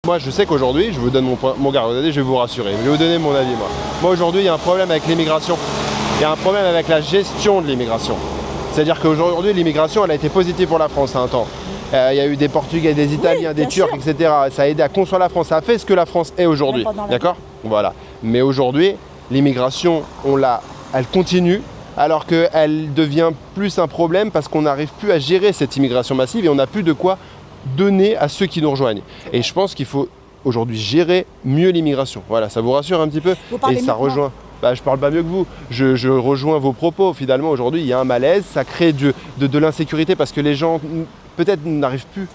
Moi, je sais qu'aujourd'hui, je vous donne mon gars, regardez, je vais vous rassurer, je vais vous donner mon avis, moi. Moi, aujourd'hui, il y a un problème avec l'immigration. Il y a un problème avec la gestion de l'immigration. C'est-à-dire qu'aujourd'hui, l'immigration, elle a été positive pour la France à un temps. Il y a eu des Portugais, des Italiens, des Turcs, etc. Ça a aidé à construire la France. Ça a fait ce que la France est aujourd'hui. D'accord ? Voilà. Mais aujourd'hui, l'immigration, elle continue, alors qu'elle devient plus un problème parce qu'on n'arrive plus à gérer cette immigration massive et on n'a plus de quoi donner à ceux qui nous rejoignent. Et je pense qu'il faut aujourd'hui gérer mieux l'immigration. Voilà, ça vous rassure un petit peu ? Et ça rejoint. Je parle pas mieux que vous, je rejoins vos propos. Finalement, aujourd'hui, il y a un malaise, ça crée de l'insécurité parce que les gens, peut-être, n'arrivent plus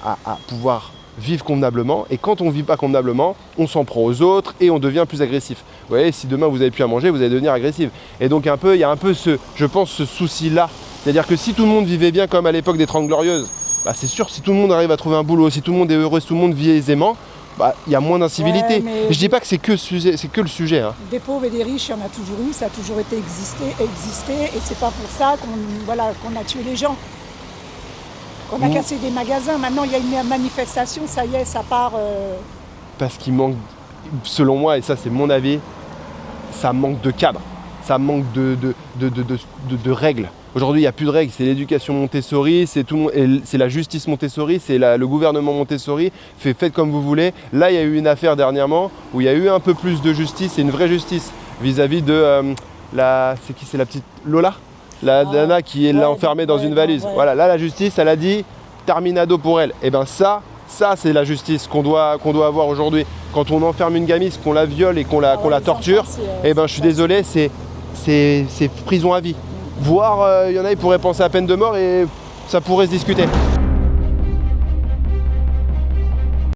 à pouvoir vivre convenablement. Et quand on ne vit pas convenablement, on s'en prend aux autres et on devient plus agressif. Vous voyez, si demain vous n'avez plus à manger, vous allez devenir agressif. Et donc, il y a un peu je pense, ce souci-là. C'est-à-dire que si tout le monde vivait bien comme à l'époque des 30 Glorieuses, c'est sûr, si tout le monde arrive à trouver un boulot, si tout le monde est heureux, si tout le monde vit aisément, il y a moins d'incivilité. Ouais, je dis pas que c'est que le sujet. Hein. Des pauvres et des riches, il y en a toujours eu, ça a toujours été existé et c'est pas pour ça qu'on a tué les gens. Qu'on a cassé des magasins. Maintenant, il y a une manifestation, ça y est, ça part. Parce qu'il manque, selon moi, et ça c'est mon avis, ça manque de cadre, ça manque de règles. Aujourd'hui, il n'y a plus de règles, c'est l'éducation Montessori, c'est la justice Montessori, c'est le gouvernement Montessori, faites comme vous voulez. Là, il y a eu une affaire dernièrement où il y a eu un peu plus de justice, et une vraie justice, vis-à-vis de c'est la petite Lola, la nana qui est là enfermée dans une valise. Ouais. Voilà, là, la justice, elle a dit terminado pour elle. Et bien ça c'est la justice qu'on doit avoir aujourd'hui. Quand on enferme une gamine, qu'on la viole et qu'on la torture, je suis désolé, c'est prison à vie. Voire, il y en a, ils pourraient penser à peine de mort et ça pourrait se discuter.